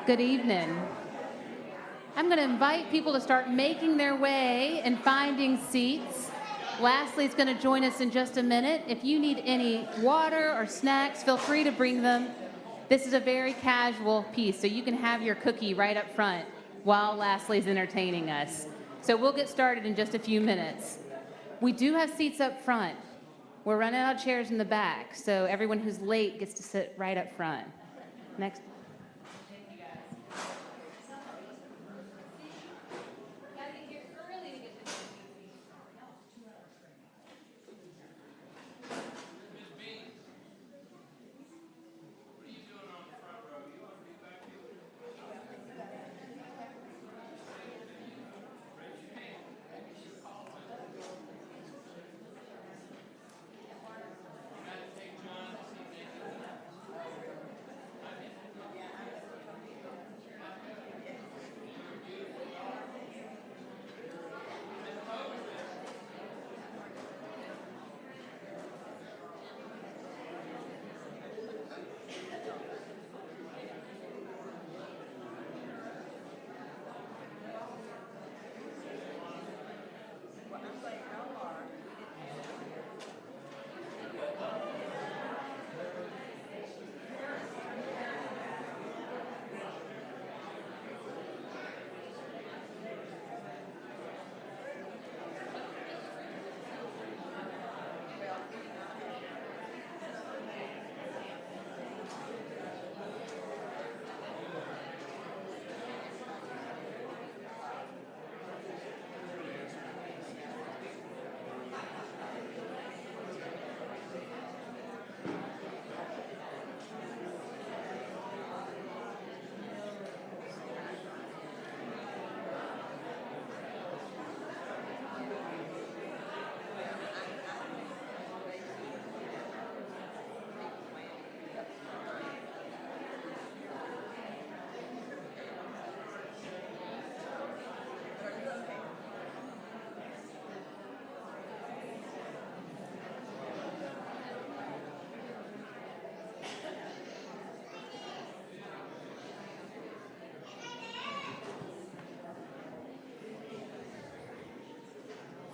Good evening. I'm going to invite people to start making their way and finding seats. Lasley's going to join us in just a minute. If you need any water or snacks, feel free to bring them. This is a very casual piece, so you can have your cookie right up front while Lasley's entertaining us. So we'll get started in just a few minutes. We do have seats up front. We're running out of chairs in the back, so everyone who's late gets to sit right up front. Next.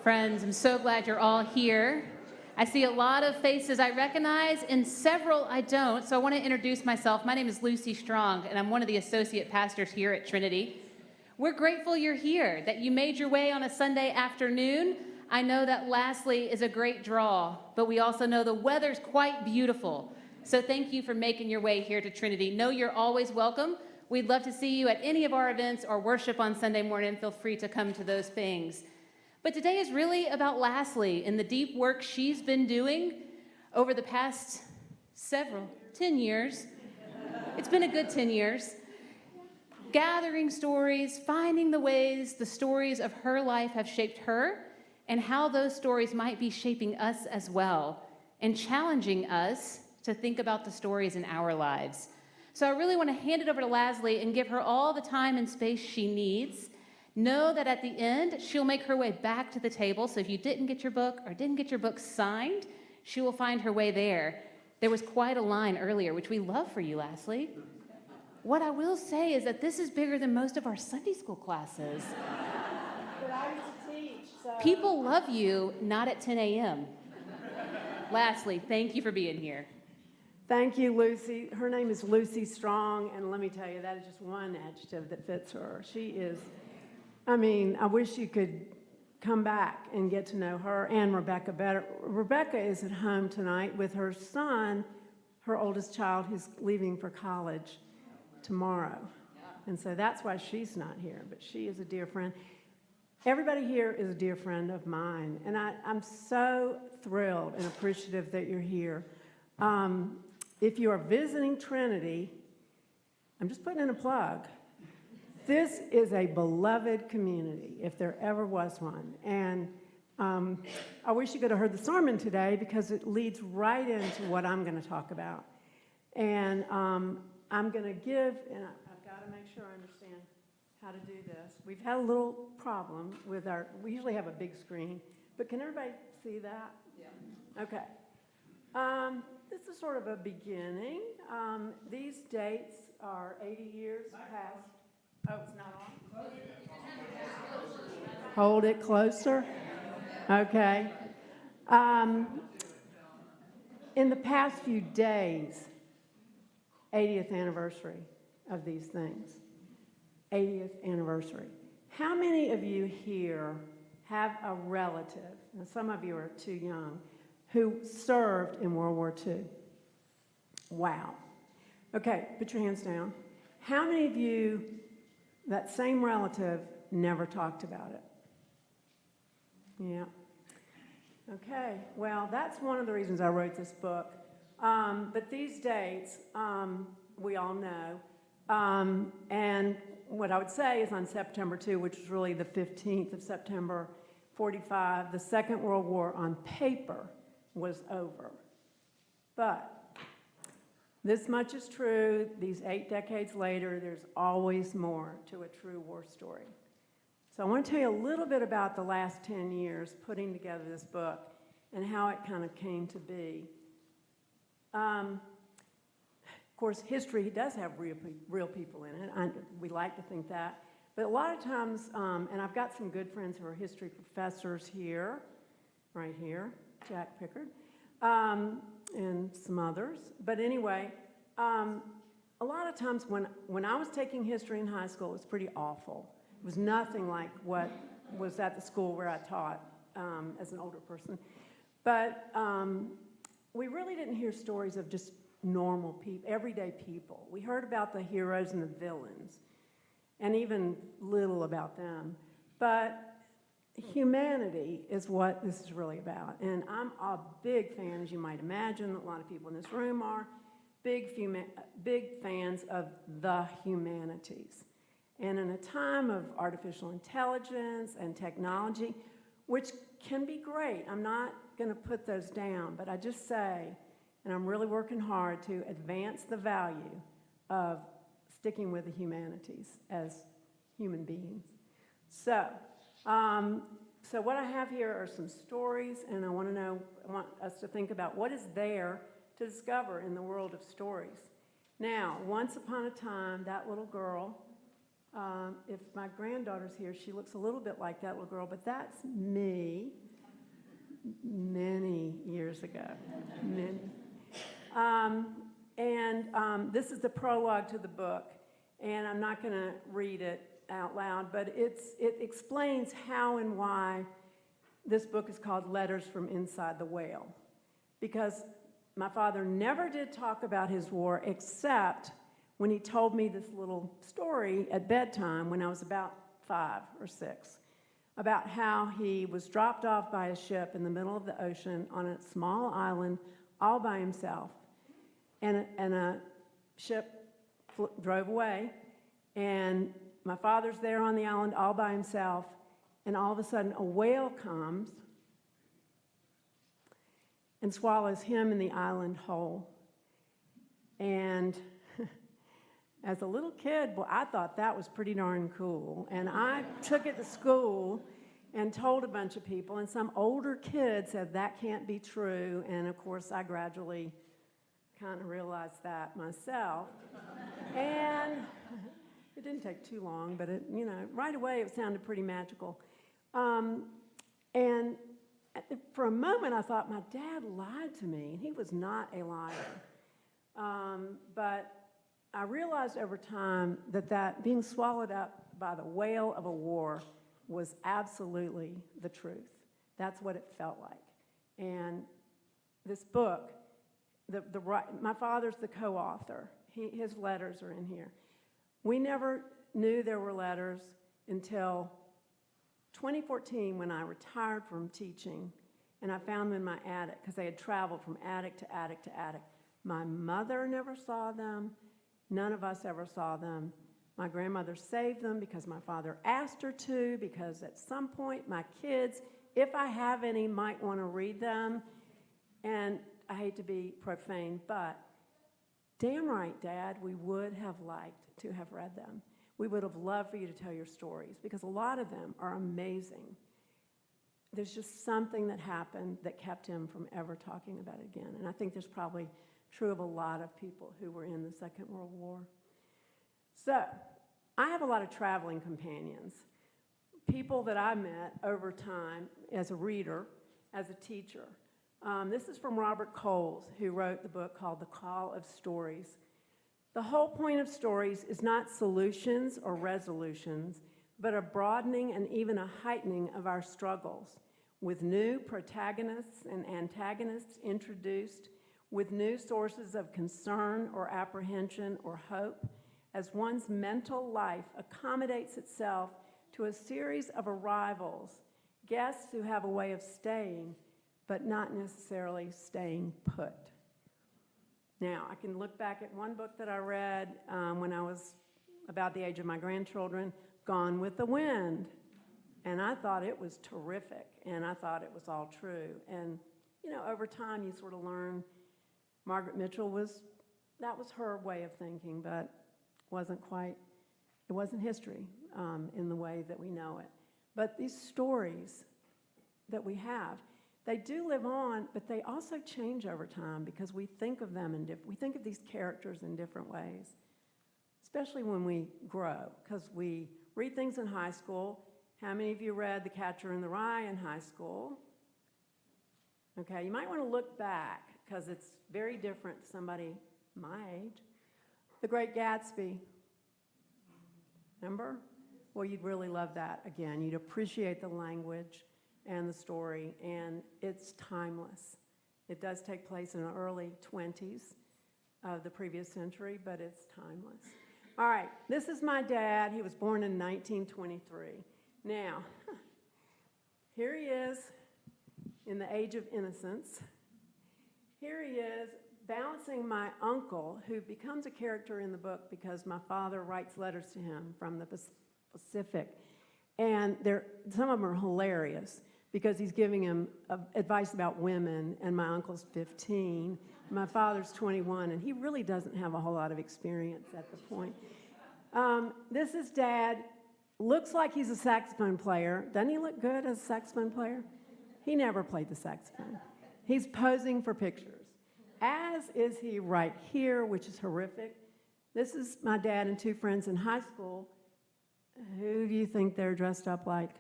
Friends, I'm so glad you're all here. I see a lot of faces I recognize and several I don't, so I want to introduce myself. My name is Lucy Strong, and I'm one of the associate pastors here at Trinity. We're grateful you're here, that you made your way on a Sunday afternoon. I know that Lasley is a great draw, but we also know the weather's quite beautiful. So thank you for making your way here to Trinity. Know you're always welcome. We'd love to see you at any of our events or worship on Sunday morning. Feel free to come to those things. But today is really about Lasley and the deep work she's been doing over the past 10 years. It's been a good 10 years. Gathering stories, finding the ways the stories of her life have shaped her and how those stories might be shaping us as well and challenging us to think about the stories in our lives. So I really want to hand it over to Lasley and give her all the time and space she needs. Know that at the end, she'll make her way back to the table. So if you didn't get your book or didn't get your book signed, she will find her way there. There was quite a line earlier, which we love for you, Lasley. What I will say is that this is bigger than most of our Sunday school classes. But I used to teach, so. People love you, not at 10 a.m. Lasley, thank you for being here. Thank you, Lucy. Her name is Lucy Strong, and let me tell you, that is just one adjective that fits her. She is... I wish you could come back and get to know her and Rebecca better. Rebecca is at home tonight with her son, her oldest child, who's leaving for college tomorrow. And so that's why she's not here, but she is a dear friend. Everybody here is a dear friend of mine, and I'm so thrilled and appreciative that you're here. If you are visiting Trinity, I'm just putting in a plug. This is a beloved community, if there ever was one. And I wish you could have heard the sermon today because it leads right into what I'm going to talk about. And I'm going to give, and I've got to make sure I understand how to do this. We've had a little problem with we usually have a big screen, but can everybody see that? Yeah. Okay. this is sort of a beginning. These dates are 80 years past. Oh, it's not on? Hold it closer. Okay. In the past few days, 80th anniversary of these things. 80th anniversary. How many of you here have a relative, and some of you are too young, who served in World War II? Wow. Okay, put your hands down. How many of you, that same relative, never talked about it? Yeah. Okay, well, that's one of the reasons I wrote this book. But these dates, we all know. And what I would say is on September 2, which is really the 15th of September, 45, the Second World War on paper was over. But this much is true. These 8 decades later, there's always more to a true war story. So I want to tell you a little bit about the last 10 years putting together this book and how it kind of came to be. Of course, history does have real people in it. We like to think that. But a lot of times, and I've got some good friends who are history professors here, right here, Jack Pickard, and some others. But anyway, a lot of times when I was taking history in high school, it was pretty awful. It was nothing like what was at the school where I taught as an older person. But we really didn't hear stories of just normal people, everyday people. We heard about the heroes and the villains, and even little about them. But humanity is what this is really about. And I'm a big fan, as you might imagine, a lot of people in this room are, big fans of the humanities. And in a time of artificial intelligence and technology, which can be great, I'm not going to put those down, but I just say, and I'm really working hard to advance the value of sticking with the humanities as human beings. So what I have here are some stories, and I want us to think about what is there to discover in the world of stories. Now, once upon a time, that little girl, if my granddaughter's here, she looks a little bit like that little girl, but that's me many years ago. This is the prologue to the book, and I'm not going to read it out loud, but it explains how and why this book is called Letters from Inside the Whale. Because my father never did talk about his war except when he told me this little story at bedtime when I was about 5 or 6, about how he was dropped off by a ship in the middle of the ocean on a small island all by himself. And a ship drove away, and my father's there on the island all by himself, and all of a sudden a whale comes and swallows him and the island whole. And as a little kid, well, I thought that was pretty darn cool. And I took it to school and told a bunch of people, and some older kid said that can't be true. And of course, I gradually kind of realized that myself. And it didn't take too long, but right away it sounded pretty magical. And for a moment, I thought my dad lied to me, and he was not a liar. But I realized over time that being swallowed up by the whale of a war was absolutely the truth. That's what it felt like. And this book, my father's the co-author. His letters are in here. We never knew there were letters until 2014 when I retired from teaching, and I found them in my attic because they had traveled from attic to attic to attic. My mother never saw them. None of us ever saw them. My grandmother saved them because my father asked her to, because at some point my kids, if I have any, might want to read them. And I hate to be profane, but damn right, Dad, we would have liked to have read them. We would have loved for you to tell your stories because a lot of them are amazing. there's just something that happened that kept him from ever talking about it again. And I think there's probably true of a lot of people who were in the Second World War. So I have a lot of traveling companions, people that I met over time as a reader, as a teacher. This is from Robert Coles, who wrote the book called The Call of Stories. The whole point of stories is not solutions or resolutions, but a broadening and even a heightening of our struggles, with new protagonists and antagonists introduced, with new sources of concern or apprehension or hope, as one's mental life accommodates itself to a series of arrivals, guests who have a way of staying, but not necessarily staying put. Now, I can look back at one book that I read when I was about the age of my grandchildren, Gone with the Wind. And I thought it was terrific, and I thought it was all true. And, you know, over time you sort of learn Margaret Mitchell that was her way of thinking, but it wasn't history in the way that we know it. But these stories that we have, they do live on, but they also change over time because we think of them we think of these characters in different ways, especially when we grow, because we read things in high school. How many of you read The Catcher in the Rye in high school? Okay, you might want to look back because it's very different to somebody my age. The Great Gatsby. Remember? Well, you'd really love that again. You'd appreciate the language and the story, and it's timeless. It does take place in the early 20s of the previous century, but it's timeless. All right, this is my dad. He was born in 1923. Now, here he is in the age of innocence. Here he is balancing my uncle, who becomes a character in the book because my father writes letters to him from the Pacific. And some of them are hilarious because he's giving him advice about women, and my uncle's 15. My father's 21, and he really doesn't have a whole lot of experience at the point. This is Dad. Looks like he's a saxophone player. Doesn't he look good as a saxophone player? He never played the saxophone. He's posing for pictures, as is he right here, which is horrific. This is my dad and two friends in high school. Who do you think they're dressed up like?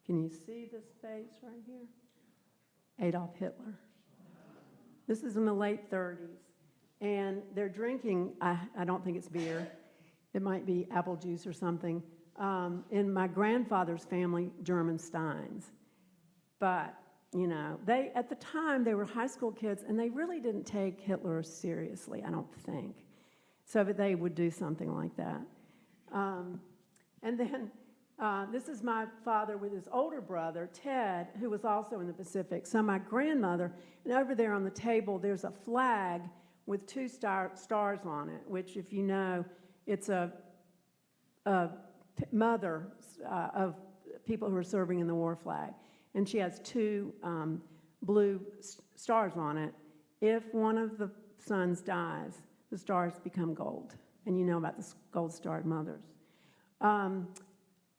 Can you see this face right here? Adolf Hitler. This is in the late 30s, and they're drinking, I don't think it's beer. It might be apple juice or something. In my grandfather's family, German Steins. But, you know, at the time, they were high school kids, and they really didn't take Hitler seriously, I don't think. So that they would do something like that. And then this is my father with his older brother, Ted, who was also in the Pacific. So my grandmother, and over there on the table, there's a flag with two stars on it, which, if you know, it's a mother of people who are serving in the war flag. And she has two blue stars on it. If one of the sons dies, the stars become gold. And you know about the gold-starred mothers.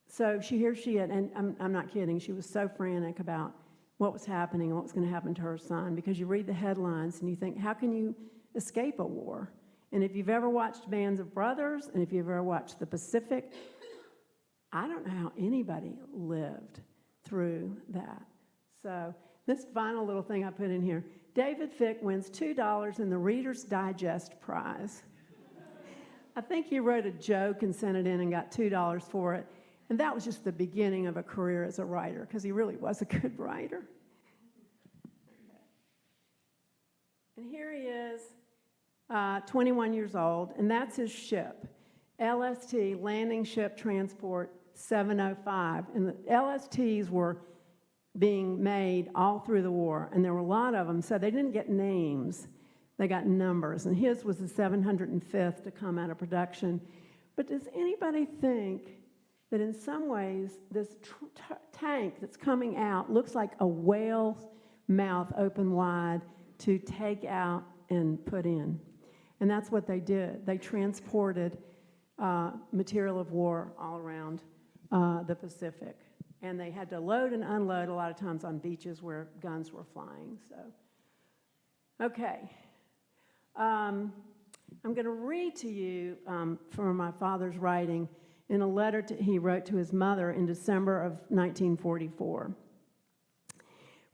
So here she is, and I'm not kidding, she was so frantic about what was happening and what was going to happen to her son, because you read the headlines and you think, how can you escape a war? And if you've ever watched Bands of Brothers, and if you've ever watched The Pacific, I don't know how anybody lived through that. So this final little thing I put in here, David Fick wins $2 in the Reader's Digest prize. I think he wrote a joke and sent it in and got $2 for it. And that was just the beginning of a career as a writer, because he really was a good writer. And here he is, 21 years old, and that's his ship, LST, Landing Ship Transport 705. And the LSTs were being made all through the war, and there were a lot of them, so they didn't get names. They got numbers, and his was the 705th to come out of production. But does anybody think that in some ways this tank that's coming out looks like a whale's mouth open wide to take out and put in? And that's what they did. They transported material of war all around the Pacific. And they had to load and unload a lot of times on beaches where guns were flying. So, okay. I'm going to read to you from my father's writing in a letter he wrote to his mother in December of 1944.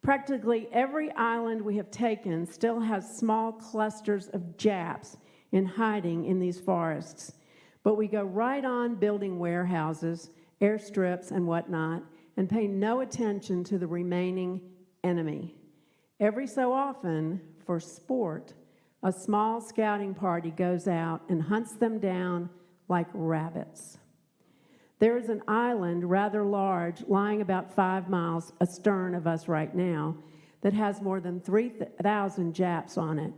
Practically every island we have taken still has small clusters of Japs in hiding in these forests. But we go right on building warehouses, airstrips, and whatnot, and pay no attention to the remaining enemy. Every so often, for sport, a small scouting party goes out and hunts them down like rabbits. There is an island, rather large, lying about 5 miles astern of us right now, that has more than 3,000 Japs on it.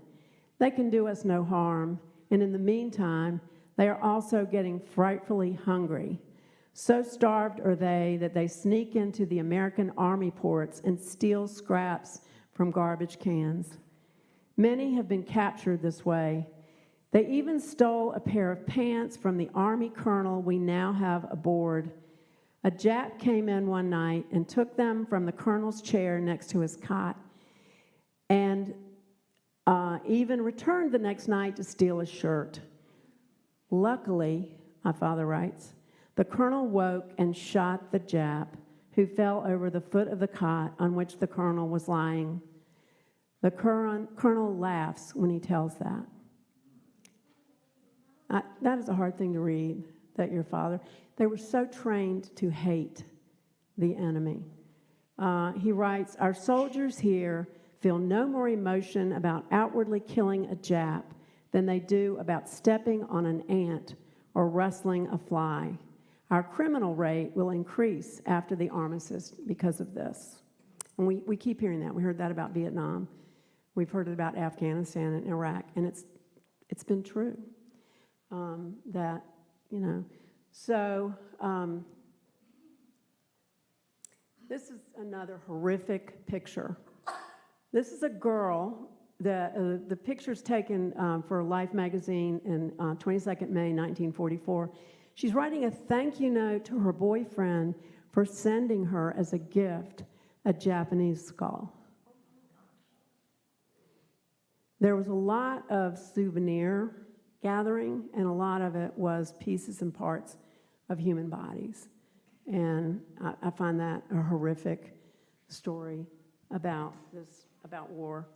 They can do us no harm, and in the meantime, they are also getting frightfully hungry. So starved are they that they sneak into the American Army ports and steal scraps from garbage cans. Many have been captured this way. They even stole a pair of pants from the Army colonel we now have aboard. A Jap came in one night and took them from the colonel's chair next to his cot, and even returned the next night to steal a shirt. Luckily, my father writes, the colonel woke and shot the Jap, who fell over the foot of the cot on which the colonel was lying. The colonel laughs when he tells that. That is a hard thing to read, that your father, they were so trained to hate the enemy. He writes, our soldiers here feel no more emotion about outwardly killing a Jap than they do about stepping on an ant or rustling a fly. Our criminal rate will increase after the armistice because of this. And we keep hearing that. We heard that about Vietnam. We've heard it about Afghanistan and Iraq, and it's been true. That, you know, so this is another horrific picture. This is a girl. The picture's taken for Life magazine in 22nd May 1944. She's writing a thank you note to her boyfriend for sending her as a gift a Japanese skull. There was a lot of souvenir gathering, and a lot of it was pieces and parts of human bodies. And I find that a horrific story about war.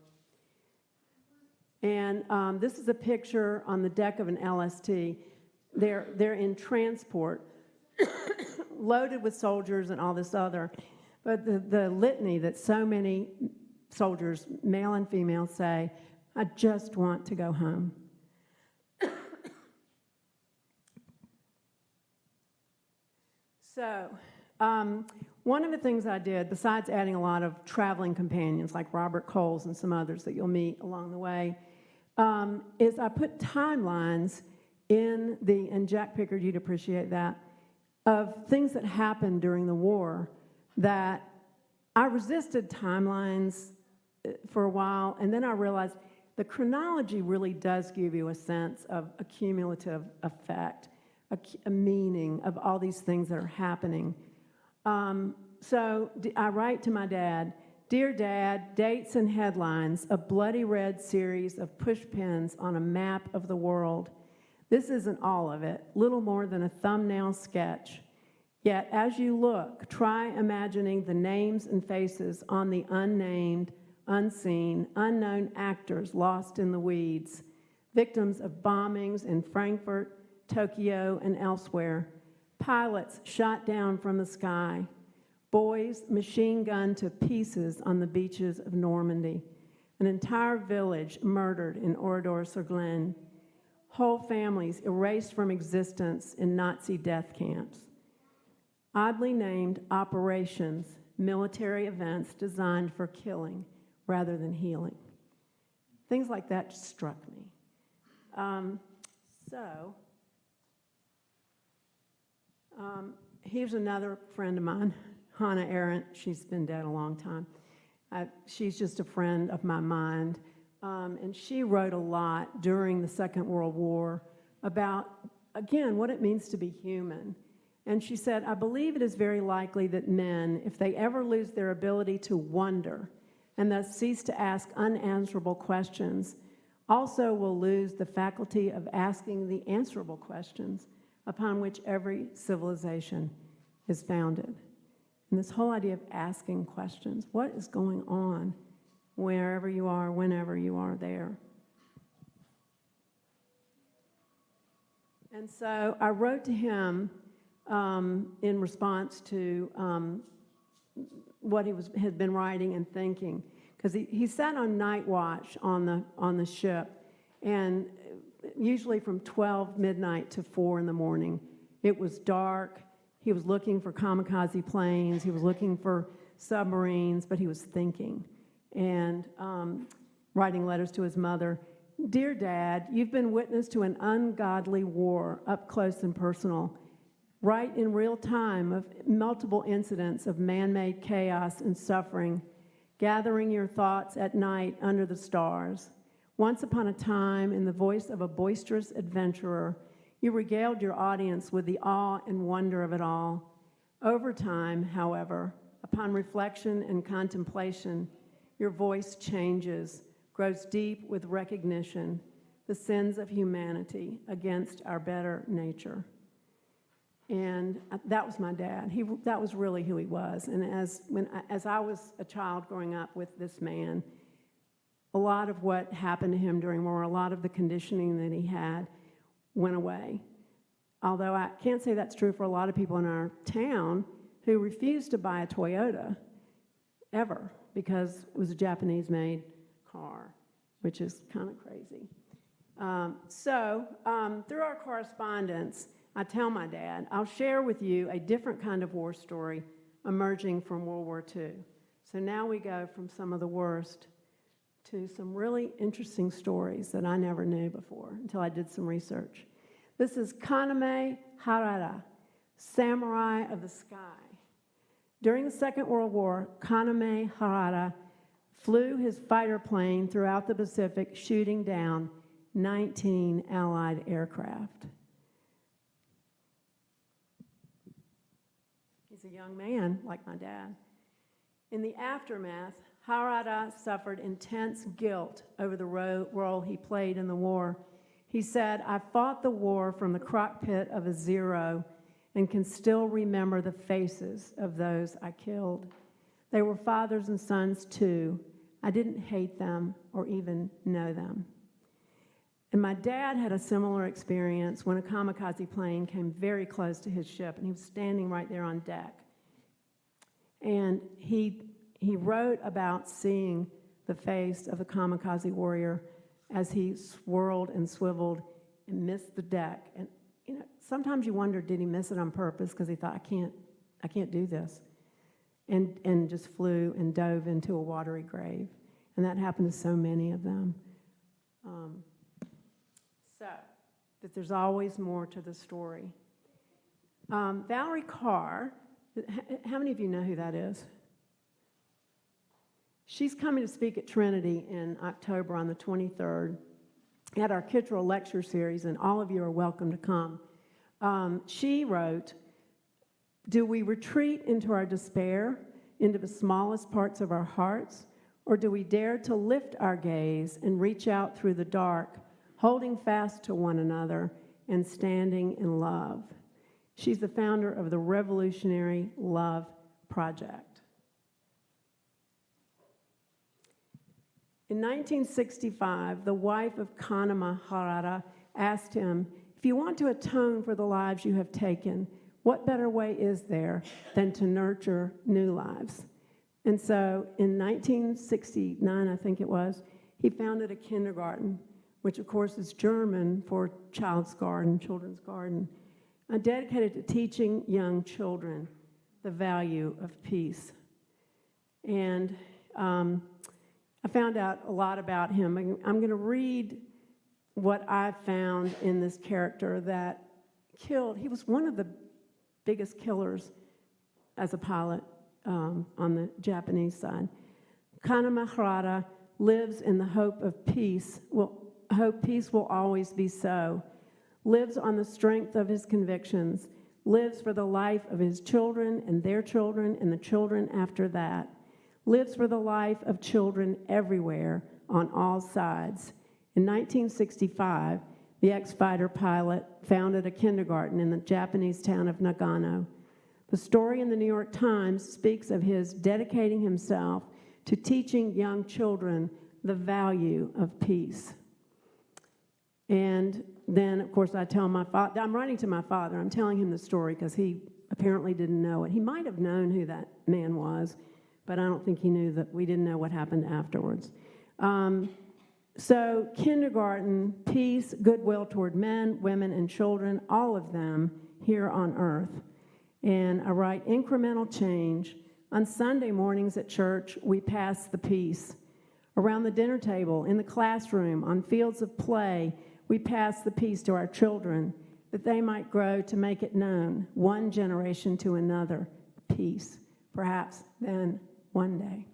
And this is a picture on the deck of an LST. They're in transport, loaded with soldiers and all this other. But the litany that so many soldiers, male and female, say, I just want to go home. So, one of the things I did, besides adding a lot of traveling companions like Robert Coles and some others that you'll meet along the way, is I put timelines in and Jack Pickard, you'd appreciate that, of things that happened during the war that I resisted timelines for a while, and then I realized the chronology really does give you a sense of a cumulative effect, a meaning of all these things that are happening. So I write to my dad, Dear Dad, dates and headlines, a bloody red series of push pins on a map of the world. This isn't all of it, little more than a thumbnail sketch. Yet as you look, try imagining the names and faces on the unnamed, unseen, unknown actors lost in the weeds, victims of bombings in Frankfurt, Tokyo, and elsewhere, pilots shot down from the sky, boys machine gunned to pieces on the beaches of Normandy, an entire village murdered in Oradour-sur-Glane, whole families erased from existence in Nazi death camps, oddly named operations, military events designed for killing rather than healing. Things like that just struck me. Here's another friend of mine, Hannah Arendt. She's been dead a long time. She's just a friend of my mind. And she wrote a lot during the Second World War about, again, what it means to be human. And she said, I believe it is very likely that men, if they ever lose their ability to wonder and thus cease to ask unanswerable questions, also will lose the faculty of asking the answerable questions upon which every civilization is founded. And this whole idea of asking questions, what is going on wherever you are, whenever you are there? And so I wrote to him in response to what he had been writing and thinking, because he sat on night watch on the ship, and usually from 12 midnight to 4 in the morning. It was dark. He was looking for kamikaze planes. He was looking for submarines, but he was thinking and writing letters to his mother. Dear Dad, you've been witness to an ungodly war up close and personal, right in real time, of multiple incidents of man-made chaos and suffering, gathering your thoughts at night under the stars. Once upon a time, in the voice of a boisterous adventurer, you regaled your audience with the awe and wonder of it all. Over time, however, upon reflection and contemplation, your voice changes, grows deep with recognition, the sins of humanity against our better nature. And that was my dad. That was really who he was. And as I was a child growing up with this man, a lot of what happened to him during war, a lot of the conditioning that he had went away. Although I can't say that's true for a lot of people in our town who refused to buy a Toyota ever because it was a Japanese-made car, which is kind of crazy. Through our correspondence, I tell my dad, I'll share with you a different kind of war story emerging from World War II. So now we go from some of the worst to some really interesting stories that I never knew before until I did some research. This is Kaname Harada, Samurai of the Sky. During the Second World War, Kaname Harada flew his fighter plane throughout the Pacific, shooting down 19 Allied aircraft. He's a young man, like my dad. In the aftermath, Harada suffered intense guilt over the role he played in the war. He said, I fought the war from the cockpit of a Zero and can still remember the faces of those I killed. They were fathers and sons too. I didn't hate them or even know them. And my dad had a similar experience when a kamikaze plane came very close to his ship, and he was standing right there on deck. And he wrote about seeing the face of the kamikaze warrior as he swirled and swiveled and missed the deck. And sometimes you wonder, did he miss it on purpose because he thought, I can't do this, and just flew and dove into a watery grave. And that happened to so many of them. That there's always more to the story. Valerie Carr, how many of you know who that is? She's coming to speak at Trinity in October on the 23rd at our Kittrell lecture series, and all of you are welcome to come. She wrote, do we retreat into our despair, into the smallest parts of our hearts, or do we dare to lift our gaze and reach out through the dark, holding fast to one another and standing in love? She's the founder of the Revolutionary Love Project. In 1965, the wife of Kaname Harada asked him, if you want to atone for the lives you have taken, what better way is there than to nurture new lives? And so in 1969, I think it was, he founded a kindergarten, which of course is German for child's garden, children's garden, dedicated to teaching young children the value of peace. And I found out a lot about him. I'm going to read what I found in this character that killed. He was one of the biggest killers as a pilot on the Japanese side. Kaname Harada lives in the hope of peace. Hope peace will always be so. Lives on the strength of his convictions. lives for the life of his children and their children and the children after that, lives for the life of children everywhere on all sides. In 1965, the ex-fighter pilot founded a kindergarten in the Japanese town of Nagano. The story in the New York Times speaks of his dedicating himself to teaching young children the value of peace. And then, of course, I tell my father, I'm writing to my father, I'm telling him the story because he apparently didn't know it. He might have known who that man was, but I don't think he knew that we didn't know what happened afterwards. So kindergarten, peace, goodwill toward men, women, and children, all of them here on earth. And I write incremental change. On Sunday mornings at church, we pass the peace. Around the dinner table, in the classroom, on fields of play, we pass the peace to our children, that they might grow to make it known, one generation to another, peace, perhaps then one day.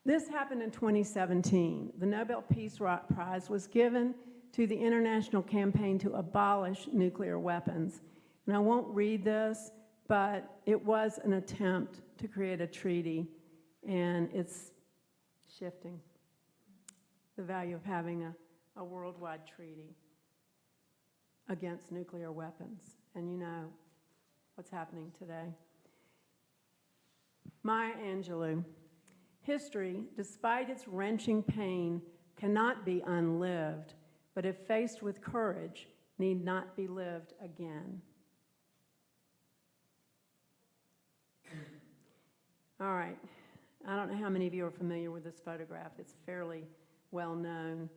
This happened in 2017. The Nobel Peace Prize was given to the international campaign to abolish nuclear weapons. And I won't read this, but it was an attempt to create a treaty, and it's shifting the value of having a worldwide treaty against nuclear weapons. And you know what's happening today. Maya Angelou. History, despite its wrenching pain, cannot be unlived, but if faced with courage, need not be lived again. All right, I don't know how many of you are familiar with this photograph. It's fairly well known.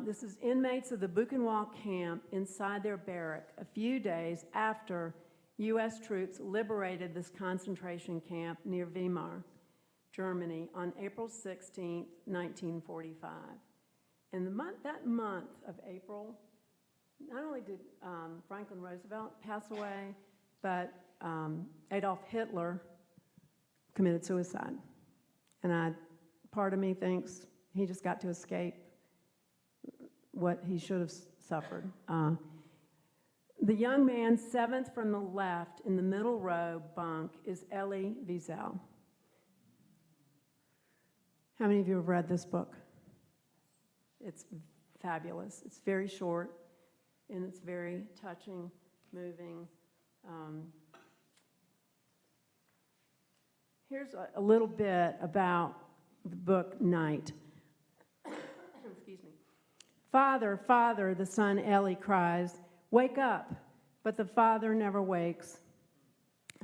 This is inmates of the Buchenwald camp inside their barrack a few days after U.S. troops liberated this concentration camp near Weimar, Germany, on April 16, 1945. And that month of April, not only did Franklin Roosevelt pass away, but Adolf Hitler committed suicide. And part of me thinks he just got to escape what he should have suffered. The young man, seventh from the left in the middle row bunk, is Elie Wiesel. How many of you have read this book? It's fabulous. It's very short, and it's very touching, moving. Here's a little bit about the book Night. Excuse me. Father, Father, the son Elie cries, wake up, but the father never wakes.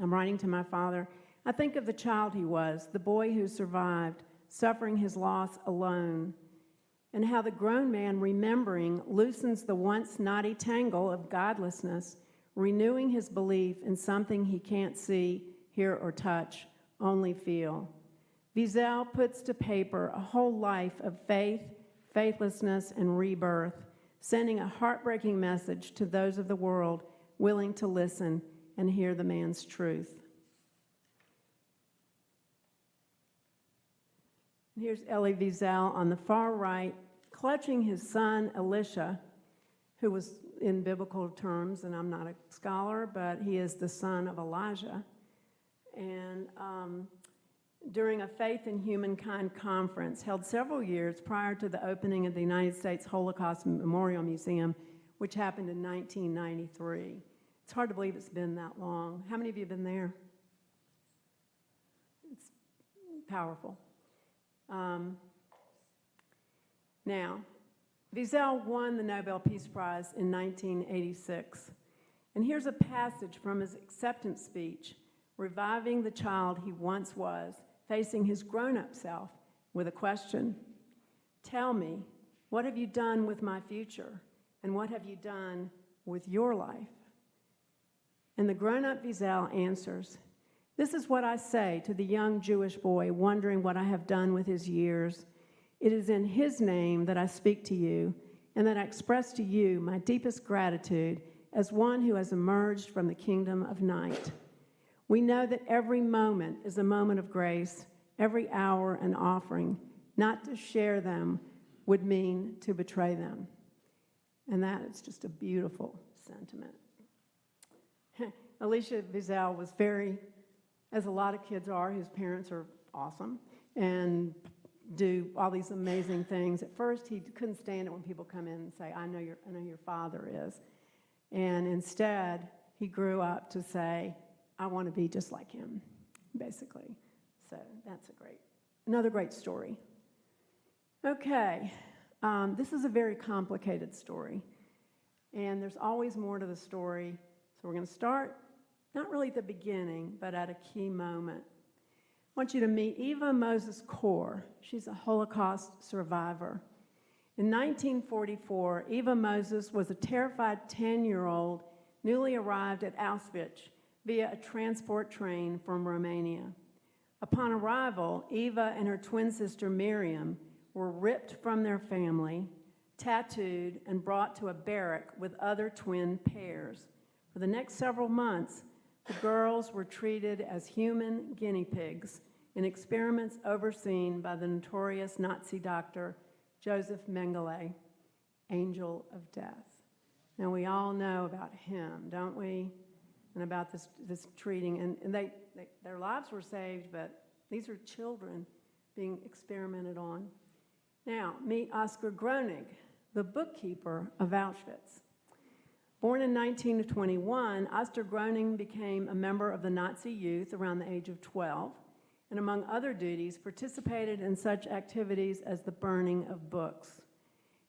I'm writing to my father. I think of the child he was, the boy who survived, suffering his loss alone, and how the grown man, remembering, loosens the once knotty tangle of godlessness, renewing his belief in something he can't see, hear, or touch, only feel. Wiesel puts to paper a whole life of faith, faithlessness, and rebirth, sending a heartbreaking message to those of the world willing to listen and hear the man's truth. Here's Elie Wiesel on the far right, clutching his son, Elisha, who was, in biblical terms, and I'm not a scholar, but he is the son of Elijah. And during a Faith in Humankind conference held several years prior to the opening of the United States Holocaust Memorial Museum, which happened in 1993. It's hard to believe it's been that long. How many of you have been there? It's powerful. Now, Wiesel won the Nobel Peace Prize in 1986. And here's a passage from his acceptance speech, reviving the child he once was, facing his grown-up self with a question. Tell me, what have you done with my future? And what have you done with your life? And the grown-up Wiesel answers, this is what I say to the young Jewish boy wondering what I have done with his years. It is in his name that I speak to you, and that I express to you my deepest gratitude as one who has emerged from the kingdom of night. We know that every moment is a moment of grace, every hour an offering, not to share them would mean to betray them. And that is just a beautiful sentiment. Alicia Wiesel was very, as a lot of kids are, whose parents are awesome and do all these amazing things. At first, he couldn't stand it when people come in and say, I know your father is. And instead, he grew up to say, I want to be just like him, basically. So that's another great story. Okay, this is a very complicated story, and there's always more to the story. So we're going to start, not really at the beginning, but at a key moment. I want you to meet Eva Moses Kor. She's a Holocaust survivor. In 1944, Eva Moses was a terrified 10-year-old newly arrived at Auschwitz via a transport train from Romania. Upon arrival, Eva and her twin sister Miriam were ripped from their family, tattooed, and brought to a barrack with other twin pairs. For the next several months, the girls were treated as human guinea pigs in experiments overseen by the notorious Nazi doctor Joseph Mengele, Angel of Death. Now, we all know about him, don't we? And about this treating. And their lives were saved, but these are children being experimented on. Now, meet Oskar Groening, the bookkeeper of Auschwitz. Born in 1921, Oskar Groening became a member of the Nazi youth around the age of 12, and among other duties, participated in such activities as the burning of books.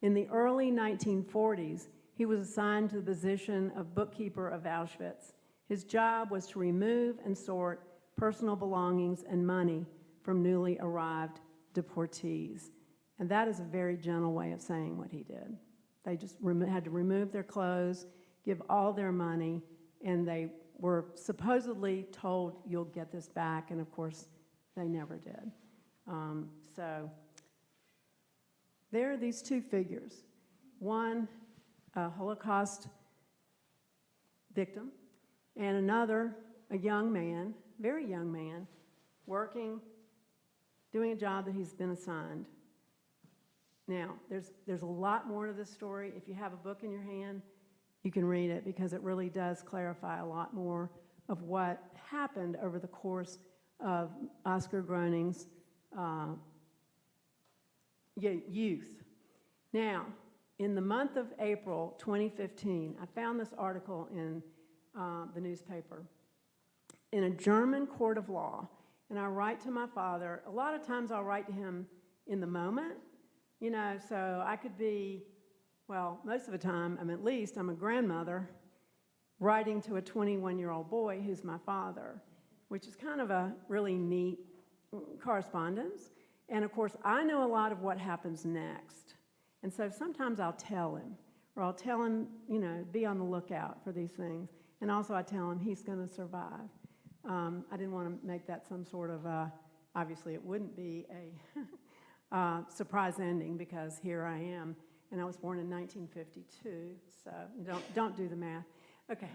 In the early 1940s, he was assigned to the position of bookkeeper of Auschwitz. His job was to remove and sort personal belongings and money from newly arrived deportees. And that is a very gentle way of saying what he did. They just had to remove their clothes, give all their money, and they were supposedly told, you'll get this back, and of course, they never did. So there are these two figures. One, a Holocaust victim, and another, a young man, very young man, working, doing a job that he's been assigned. Now, there's a lot more to this story. If you have a book in your hand, you can read it because it really does clarify a lot more of what happened over the course of Oskar Groening's youth. Now, in the month of April 2015, I found this article in the newspaper. In a German court of law, and I write to my father. A lot of times I'll write to him in the moment, you know, so I could be, well, most of the time, I'm a grandmother writing to a 21-year-old boy who's my father, which is kind of a really neat correspondence. And of course, I know a lot of what happens next. And so sometimes I'll tell him, or I'll tell him, you know, be on the lookout for these things. And also I tell him he's going to survive. I didn't want to make that some sort of, obviously it wouldn't be a surprise ending because here I am. And I was born in 1952, so don't do the math. Okay.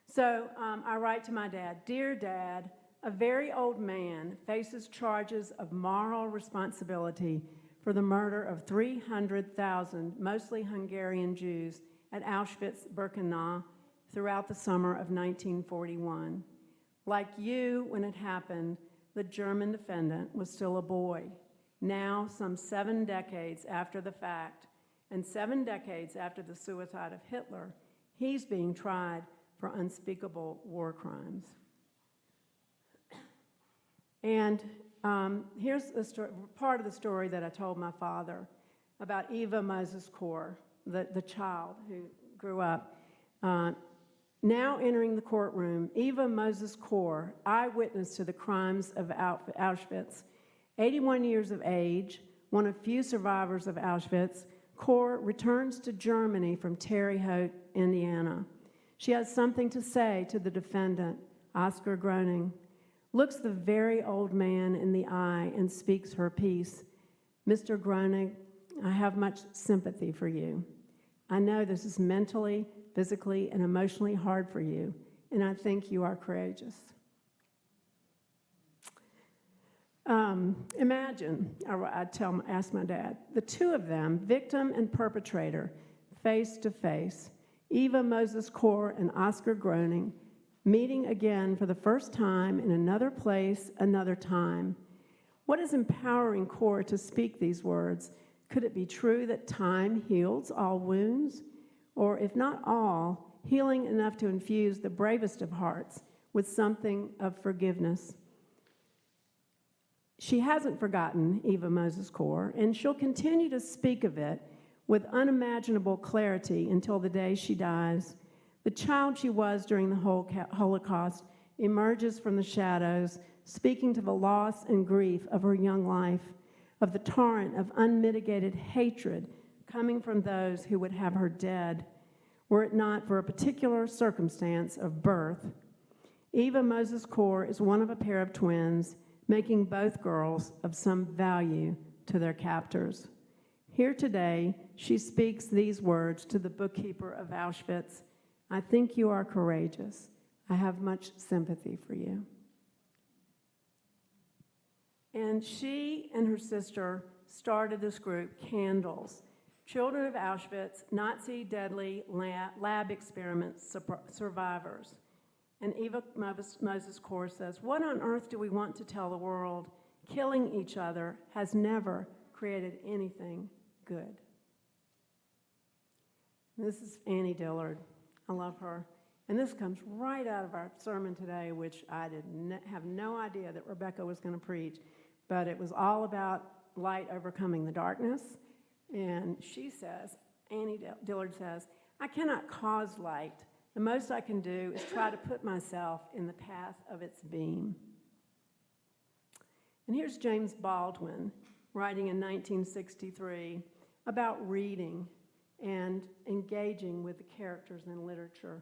So I write to my dad, Dear Dad, a very old man faces charges of moral responsibility for the murder of 300,000, mostly Hungarian Jews, at Auschwitz-Birkenau throughout the summer of 1941. Like you, when it happened, the German defendant was still a boy. Now, some 7 decades after the fact, and 7 decades after the suicide of Hitler, he's being tried for unspeakable war crimes. And here's a story, part of the story that I told my father about Eva Moses Kor, the child who grew up. Now entering the courtroom, Eva Moses Kor, eyewitness to the crimes of Auschwitz, 81 years of age, one of few survivors of Auschwitz, Kor returns to Germany from Terre Haute, Indiana. She has something to say to the defendant, Oskar Groening, looks the very old man in the eye and speaks her piece. Mr. Groening, I have much sympathy for you. I know this is mentally, physically, and emotionally hard for you, and I think you are courageous. Imagine, ask my dad, the two of them, victim and perpetrator, face to face, Eva Moses Core and Oscar Groening, meeting again for the first time in another place, another time. What is empowering Core to speak these words? Could it be true that time heals all wounds? Or if not all, healing enough to infuse the bravest of hearts with something of forgiveness? She hasn't forgotten Eva Moses Core, and she'll continue to speak of it with unimaginable clarity until the day she dies. The child she was during the Holocaust emerges from the shadows, speaking to the loss and grief of her young life, of the torrent of unmitigated hatred coming from those who would have her dead, were it not for a particular circumstance of birth. Eva Moses Core is one of a pair of twins, making both girls of some value to their captors. Here today, she speaks these words to the bookkeeper of Auschwitz: I think you are courageous. I have much sympathy for you. And she and her sister started this group, Candles, Children of Auschwitz, Nazi Deadly Lab Experiments Survivors. And Eva Moses Core says, what on earth do we want to tell the world? Killing each other has never created anything good. And this is Annie Dillard. I love her. And this comes right out of our sermon today, which I have no idea that Rebecca was going to preach, but it was all about light overcoming the darkness. And she says, Annie Dillard says, I cannot cause light. The most I can do is try to put myself in the path of its beam. And here's James Baldwin writing in 1963 about reading and engaging with the characters in literature.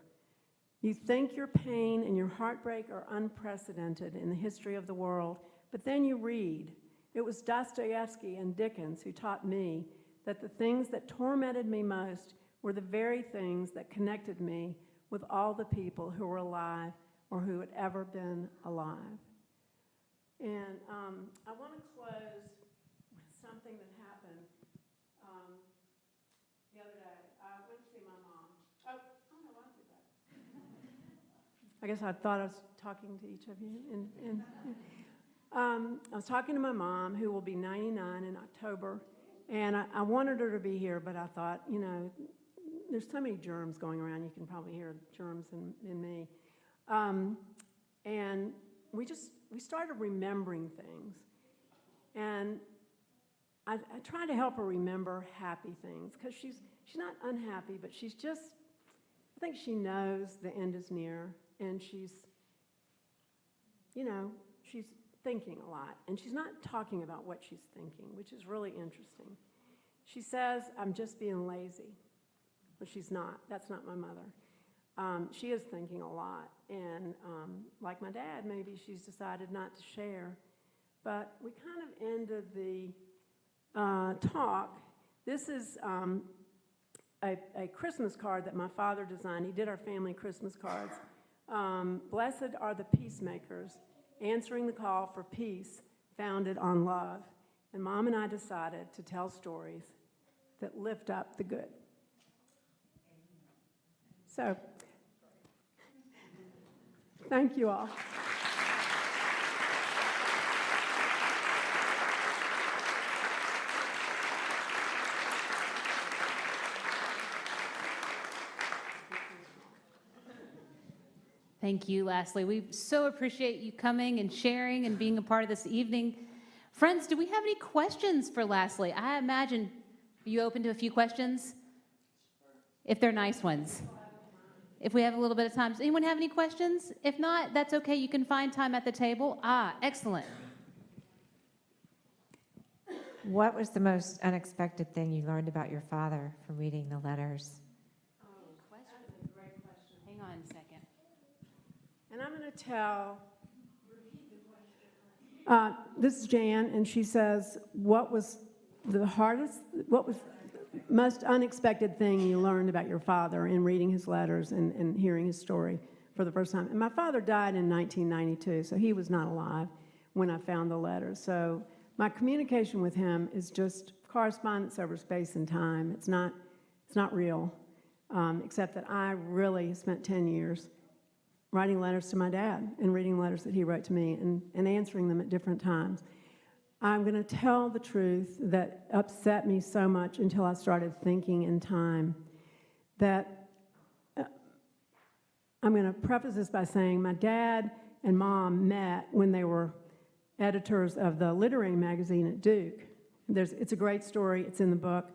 You think your pain and your heartbreak are unprecedented in the history of the world, but then you read. It was Dostoevsky and Dickens who taught me that the things that tormented me most were the very things that connected me with all the people who were alive or who had ever been alive. And I want to close with something that happened the other day. I went to see my mom. Oh, I don't know why I did that. I guess I thought I was talking to each of you. I was talking to my mom, who will be 99 in October, and I wanted her to be here, but I thought, you know, there's so many germs going around, you can probably hear germs in me. And we started remembering things. And I try to help her remember happy things, because she's not unhappy, but she's just, I think she knows the end is near, and she's, you know, she's thinking a lot. And she's not talking about what she's thinking, which is really interesting. She says, I'm just being lazy. But she's not. That's not my mother. She is thinking a lot. And like my dad, maybe she's decided not to share. But we kind of ended the talk. This is a Christmas card that my father designed. He did our family Christmas cards. Blessed are the peacemakers, answering the call for peace founded on love. And Mom and I decided to tell stories that lift up the good. So, thank you all. Thank you, Lasley. We so appreciate you coming and sharing and being a part of this evening. Friends, do we have any questions for Lasley? I imagine, are you open to a few questions? If they're nice ones. If we have a little bit of time. Does anyone have any questions? If not, that's okay. You can find time at the table. Excellent. What was the most unexpected thing you learned about your father from reading the letters? That's a great question. Hang on a second. And I'm going to tell, this is Jan, and she says, what was the most unexpected thing you learned about your father in reading his letters and hearing his story for the first time? And my father died in 1992, so he was not alive when I found the letter. So my communication with him is just correspondence over space and time. It's not real, except that I really spent 10 years writing letters to my dad and reading letters that he wrote to me and answering them at different times. I'm going to tell the truth that upset me so much until I started thinking in time that I'm going to preface this by saying my dad and mom met when they were editors of the literary magazine at Duke. It's a great story. It's in the book.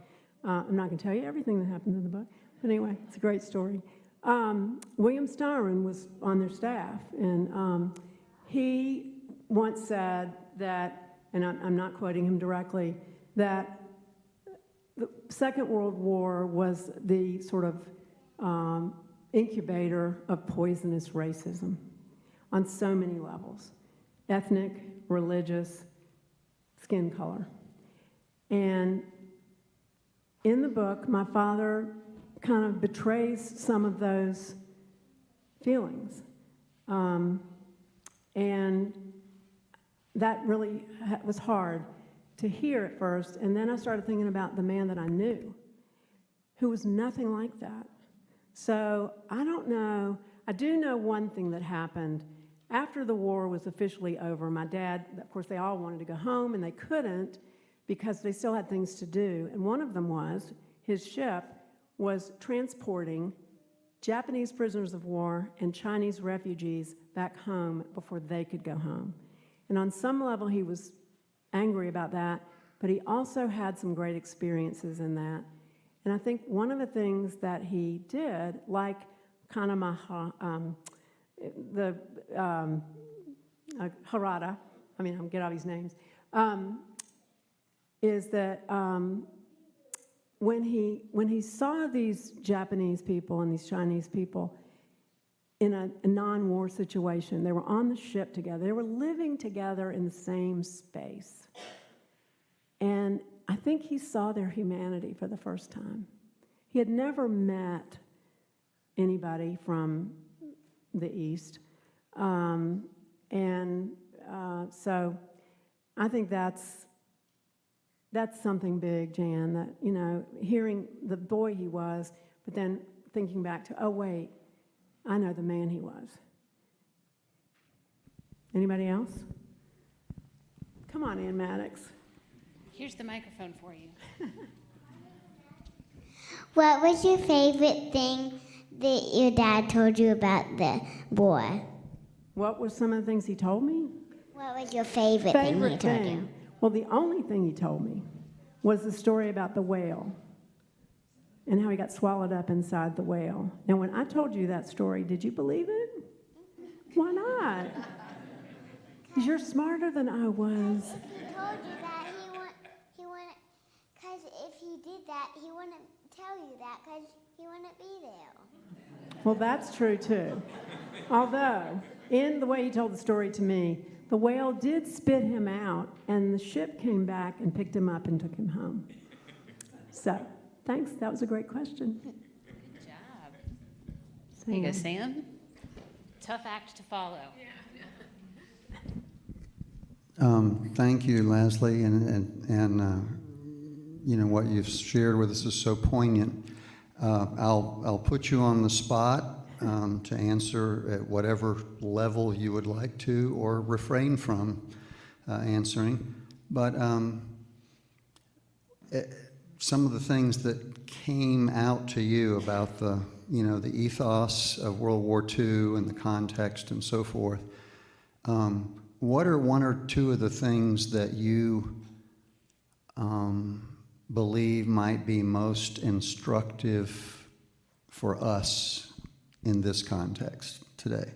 I'm not going to tell you everything that happens in the book, but anyway, it's a great story. William Styron was on their staff, and he once said that, and I'm not quoting him directly, that the Second World War was the sort of incubator of poisonous racism on so many levels: ethnic, religious, skin color. And in the book, my father kind of betrays some of those feelings. And that really was hard to hear at first. And then I started thinking about the man that I knew, who was nothing like that. So I don't know. I do know one thing that happened. After the war was officially over, my dad, of course, they all wanted to go home, and they couldn't because they still had things to do. And one of them was his ship was transporting Japanese prisoners of war and Chinese refugees back home before they could go home. And on some level, he was angry about that, but he also had some great experiences in that. And I think one of the things that he did, like Kanemaha, Harada, I'm get all these names, is that when he saw these Japanese people and these Chinese people in a non-war situation, they were on the ship together, they were living together in the same space. And I think he saw their humanity for the first time. He had never met anybody from the East. So I think that's something big, Jan, that, hearing the boy he was, but then thinking back to, oh, wait, I know the man he was. Anybody else? Come on, Ann Maddox. Here's the microphone for you. What was your favorite thing that your dad told you about the war? What were some of the things he told me? What was your favorite thing he told you? Well, the only thing he told me was the story about the whale and how he got swallowed up inside the whale. Now, when I told you that story, did you believe it? Why not? Because you're smarter than I was. He told you that he wouldn't, because if he did that, he wouldn't tell you that because he wouldn't be there. Well, that's true, too. Although, in the way he told the story to me, the whale did spit him out, and the ship came back and picked him up and took him home. So, thanks. That was a great question. Good job. There you go, Sam. Tough act to follow. Thank you, Lasley, and what you've shared with us is so poignant. I'll put you on the spot to answer at whatever level you would like to, or refrain from answering. But some of the things that came out to you about the ethos of World War II and the context and so forth. What are one or two of the things that you believe might be most instructive for us in this context today?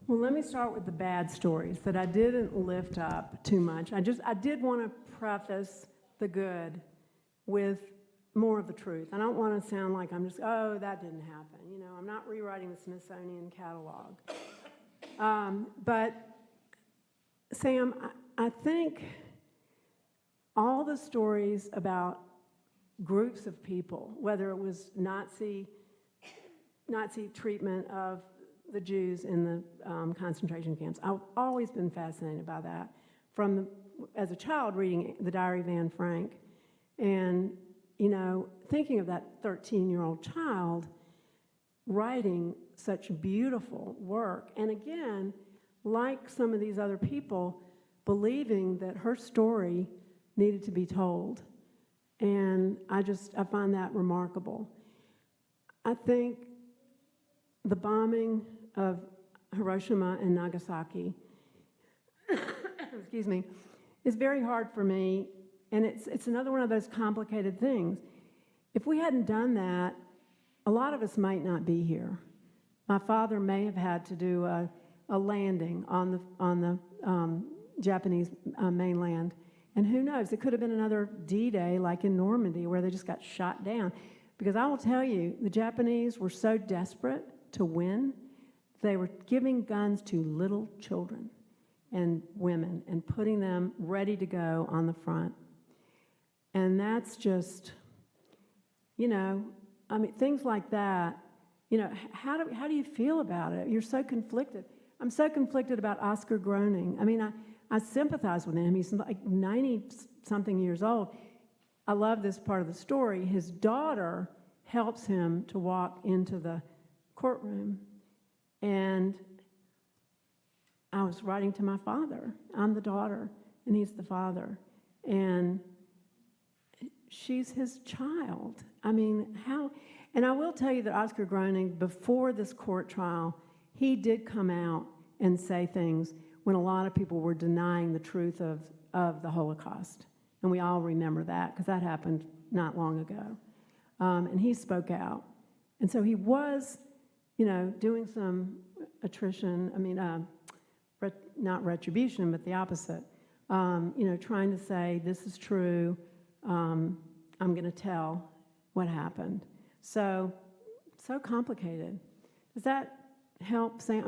Well, let me start with the bad stories that I didn't lift up too much. I did want to preface the good with more of the truth. I don't want to sound like I'm just, oh, that didn't happen. I'm not rewriting the Smithsonian catalog. But Sam, I think all the stories about groups of people, whether it was Nazi treatment of the Jews in the concentration camps, I've always been fascinated by that. as a child reading the Diary of Anne Frank, and, thinking of that 13-year-old child writing such beautiful work. And again, like some of these other people, believing that her story needed to be told. And I find that remarkable. I think the bombing of Hiroshima and Nagasaki, excuse me, is very hard for me, and it's another one of those complicated things. If we hadn't done that, a lot of us might not be here. My father may have had to do a landing on the Japanese mainland, and who knows, it could have been another D-Day like in Normandy where they just got shot down. Because I will tell you, the Japanese were so desperate to win, they were giving guns to little children and women and putting them ready to go on the front. And that's just, things like that, how do you feel about it? You're so conflicted. I'm so conflicted about Oscar Groening. I sympathize with him. He's like 90-something years old. I love this part of the story. His daughter helps him to walk into the courtroom. And I was writing to my father. I'm the daughter, and he's the father. And she's his child. How? And I will tell you that Oscar Groening, before this court trial, he did come out and say things when a lot of people were denying the truth of the Holocaust. And we all remember that, because that happened not long ago. And he spoke out. And so he was, doing some attrition, not retribution, but the opposite. Trying to say, this is true, I'm going to tell what happened. So complicated. Does that help say?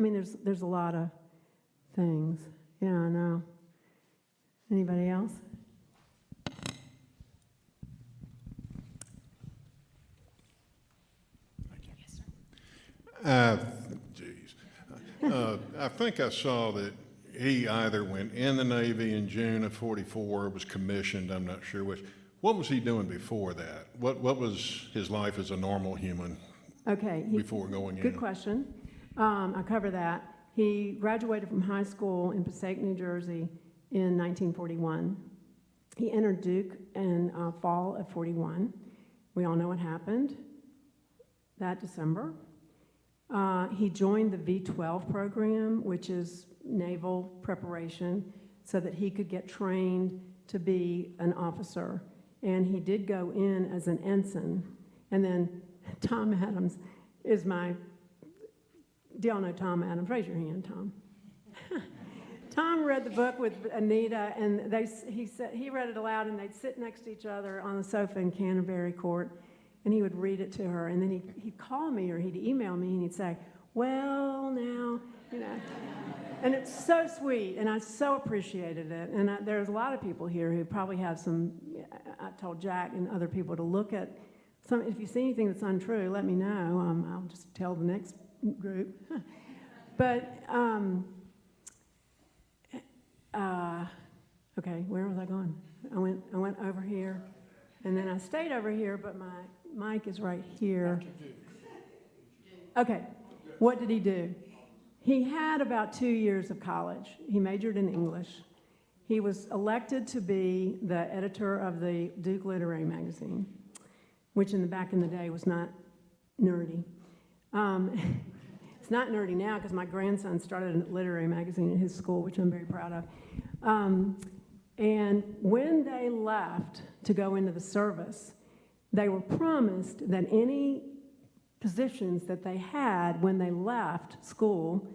There's a lot of things. Yeah, I know. Anybody else? I think I saw that he either went in the Navy in June of '44 or was commissioned, I'm not sure which. What was he doing before that? What was his life as a normal human before going in? Good question. I cover that. He graduated from high school in Passaic, New Jersey in 1941. He entered Duke in fall of '41. We all know what happened that December. He joined the V-12 program, which is naval preparation, so that he could get trained to be an officer. And he did go in as an ensign. And then Tom Adams is do y'all know Tom Adams? Raise your hand, Tom. Tom read the book with Anita, and he read it aloud, and they'd sit next to each other on the sofa in Canterbury Court, and he would read it to her, and then he'd call me or he'd email me, and he'd say, well, now, And it's so sweet, and I so appreciated it. And there's a lot of people here who probably have I told Jack and other people to look at if you see anything that's untrue, let me know. I'll just tell the next group. But, okay, where was I going? I went over here, and then I stayed over here, but my mic is right here. Okay, what did he do? He had about 2 years of college. He majored in English. He was elected to be the editor of the Duke Literary Magazine, which back in the day was not nerdy. It's not nerdy now because my grandson started a literary magazine at his school, which I'm very proud of. And when they left to go into the service, they were promised that any positions that they had when they left school,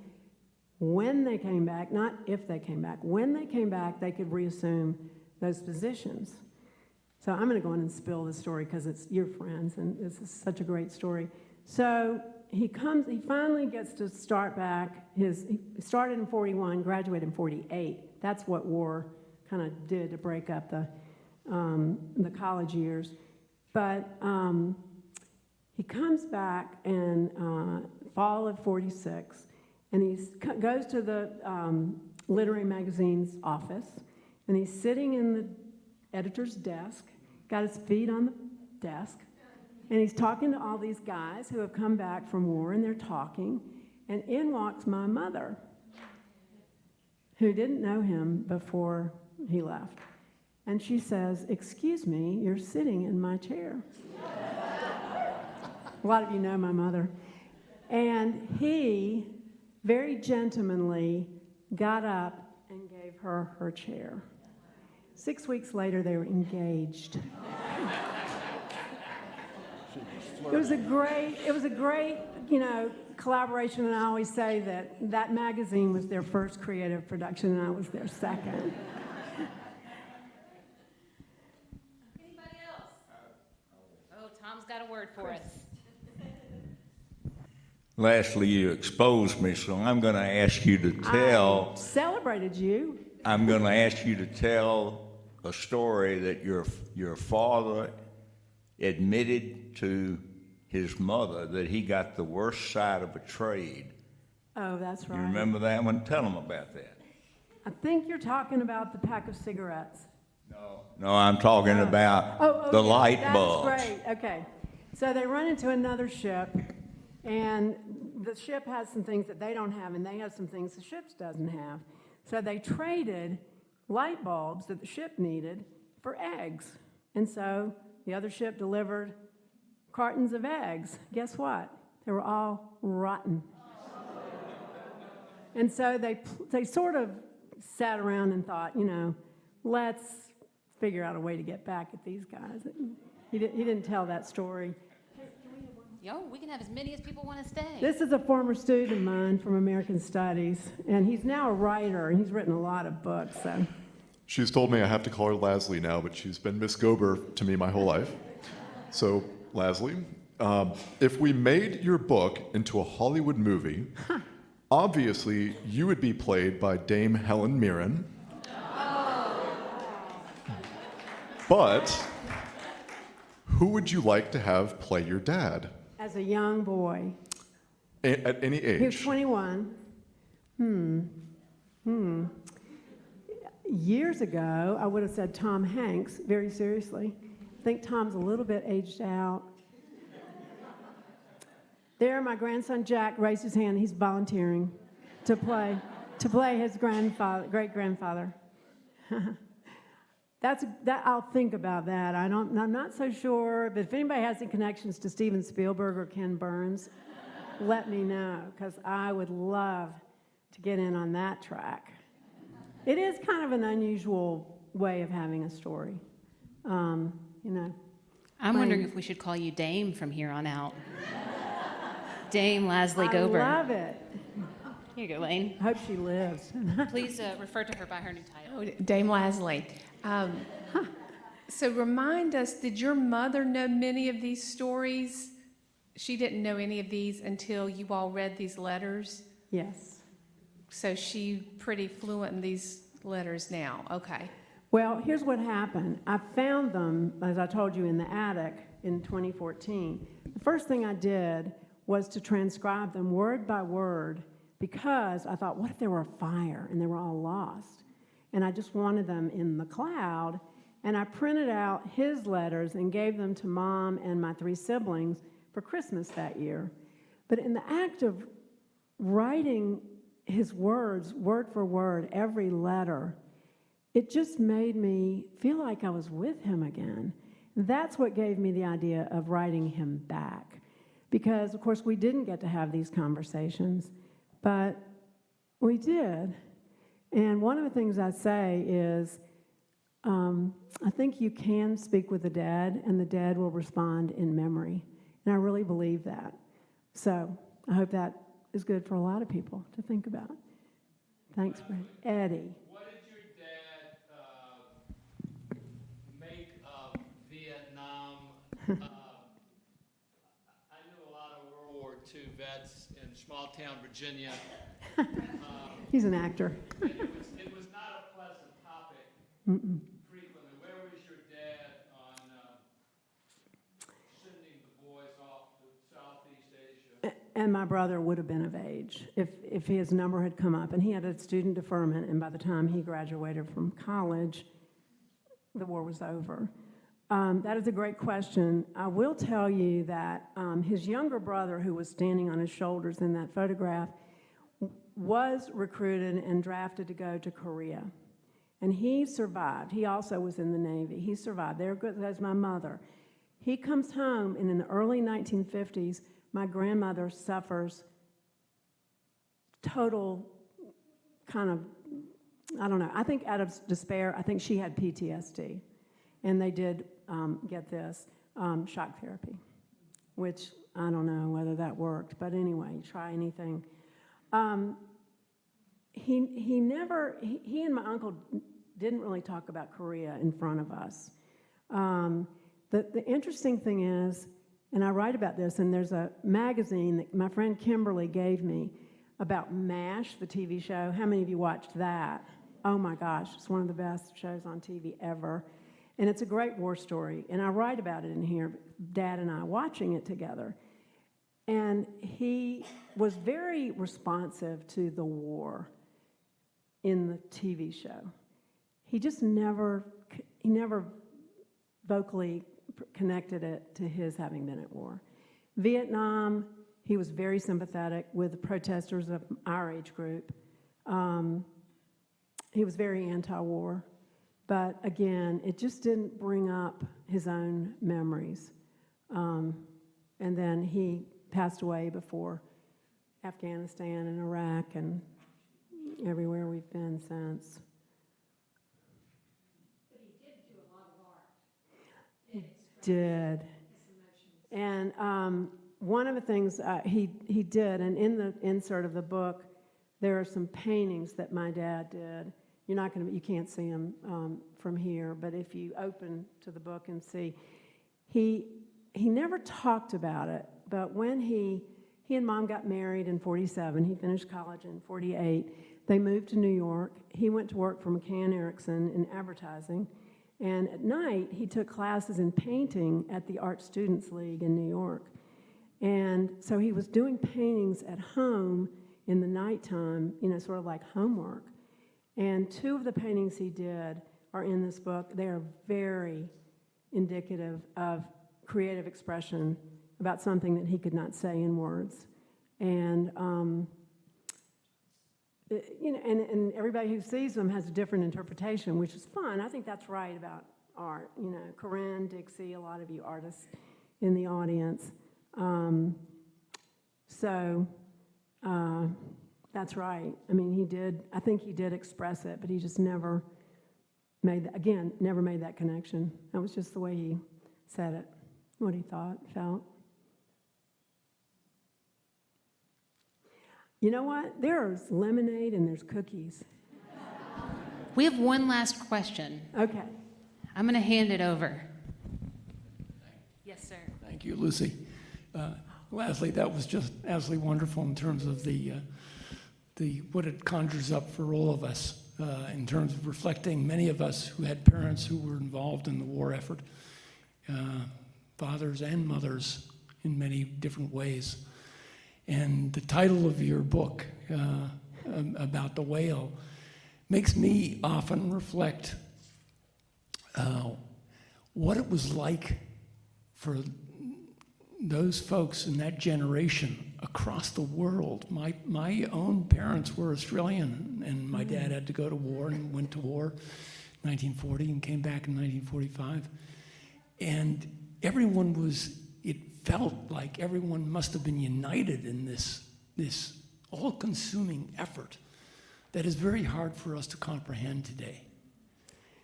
when they came back, not if they came back, when they came back, they could reassume those positions. So I'm going to go in and spill this story because it's your friends, and this is such a great story. So he finally gets to start back. He started in 41, graduated in 48. That's what war kind of did to break up the college years. But he comes back in fall of 46, and he goes to the literary magazine's office, And he's sitting in the editor's desk, got his feet on the desk, and he's talking to all these guys who have come back from war, and they're talking, and in walks my mother, who didn't know him before he left. And she says, "Excuse me, you're sitting in my chair." A lot of you know my mother. And he, very gentlemanly, got up and gave her her chair. 6 weeks later, they were engaged. It was a great, collaboration, and I always say that magazine was their first creative production, and I was their second. Anybody else? Oh, Tom's got a word for us. Lastly, you exposed me, so I'm going to ask you to tell. I celebrated you. I'm going to ask you to tell a story that your father admitted to his mother that he got the worst side of a trade. Oh, that's right. You remember that one? Tell them about that. I think you're talking about the pack of cigarettes. No, I'm talking about the yeah, light bulbs. That's great. Okay. So they run into another ship, and the ship has some things that they don't have, and they have some things the ship doesn't have. So they traded light bulbs that the ship needed for eggs. And so the other ship delivered cartons of eggs. Guess what? They were all rotten. And so they sort of sat around and thought, let's figure out a way to get back at these guys. He didn't tell that story. Yo, we can have as many as people want to stay. This is a former student of mine from American Studies, and he's now a writer, and he's written a lot of books. So. She's told me I have to call her Lasley now, but she's been Miss Gober to me my whole life. So, Lasley, if we made your book into a Hollywood movie, obviously you would be played by Dame Helen Mirren. But who would you like to have play your dad? As a young boy. At any age? He was 21. Years ago, I would have said Tom Hanks, very seriously. I think Tom's a little bit aged out. There, my grandson Jack raised his hand. He's volunteering to play his great-grandfather. I'll think about that. I'm not so sure, but if anybody has any connections to Steven Spielberg or Ken Burns, let me know, because I would love to get in on that track. It is kind of an unusual way of having a story, I'm wondering if we should call you Dame from here on out. Dame Lasley Gober. I love it. Here you go, Lane. I hope she lives. Please refer to her by her new title. Oh, Dame Lasley. So remind us, did your mother know many of these stories? She didn't know any of these until you all read these letters? Yes. So she pretty fluent in these letters now. Okay. Well, here's what happened. I found them, as I told you, in the attic in 2014. The first thing I did was to transcribe them word by word, because I thought, what if there were a fire and they were all lost? And I just wanted them in the cloud. And I printed out his letters and gave them to Mom and my 3 siblings for Christmas that year. But in the act of writing his words, word for word, every letter, it just made me feel like I was with him again. That's what gave me the idea of writing him back. Because, of course, we didn't get to have these conversations, but we did. And one of the things I say is, I think you can speak with the dead, and the dead will respond in memory. And I really believe that. So I hope that is good for a lot of people to think about. Thanks, Brad. Eddie. What did your dad make of Vietnam? I knew a lot of World War II vets in small-town Virginia. He's an actor. And it was not a pleasant topic frequently. Where was your dad on sending the boys off to Southeast Asia? and my brother would have been of age if his number had come up. And he had a student deferment, and by the time he graduated from college, the war was over. That is a great question. I will tell you that his younger brother, who was standing on his shoulders in that photograph, was recruited and drafted to go to Korea. And he survived. He also was in the Navy. He survived. There goes my mother. He comes home, and in the early 1950s, my grandmother suffers total kind of, I don't know, I think out of despair, I think she had PTSD. And they did, get this, shock therapy, which I don't know whether that worked. But anyway, try anything. He and my uncle didn't really talk about Korea in front of us. The interesting thing is, and I write about this, and there's a magazine that my friend Kimberly gave me about MASH, the TV show. How many of you watched that? Oh my gosh, it's one of the best shows on TV ever. And it's a great war story. And I write about it in here, Dad and I watching it together. And he was very responsive to the war in the TV show. He just never vocally connected it to his having been at war. Vietnam, he was very sympathetic with the protesters of our age group. He was very anti-war. But again, it just didn't bring up his own memories. And then he passed away before Afghanistan and Iraq and everywhere we've been since. But he did do a lot of art. He did. And one of the things he did, and in the insert of the book, there are some paintings that my dad did. You can't see them from here, but if you open to the book and see, he never talked about it, but when he and Mom got married in 47, he finished college in 48, they moved to New York. He went to work for McCann Erickson in advertising, and at night, he took classes in painting at the Art Students League in New York. And so he was doing paintings at home in the nighttime, sort of like homework. And two of the paintings he did are in this book. They are very indicative of creative expression about something that he could not say in words. And, and everybody who sees them has a different interpretation, which is fun. I think that's right about art. Corinne, Dixie, a lot of you artists in the audience. That's right. I think he did express it, but he just never made that connection. That was just the way he said it, what he thought, felt. You know what? There's lemonade and there's cookies. We have one last question. Okay. I'm going to hand it over. Yes, sir. Thank you, Lucy. Lasley, that was just absolutely wonderful in terms of what it conjures up for all of us, in terms of reflecting many of us who had parents who were involved in the war effort, fathers and mothers in many different ways. And the title of your book about the whale makes me often reflect what it was like for those folks in that generation across the world. My own parents were Australian, and my dad had to go to war and went to war in 1940 and came back in 1945. And it felt like everyone must have been united in this all-consuming effort that is very hard for us to comprehend today.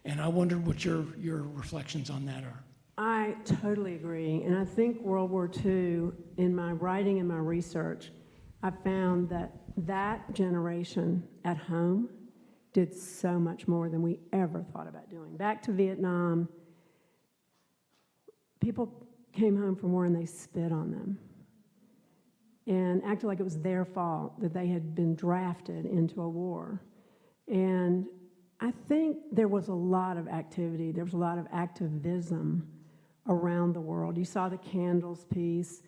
And I wonder what your reflections on that are. I totally agree. And I think World War II, in my writing and my research, I found that generation at home did so much more than we ever thought about doing. Back to Vietnam, people came home from war and they spit on them and acted like it was their fault that they had been drafted into a war. And I think there was a lot of activity, there was a lot of activism around the world. You saw the candles piece.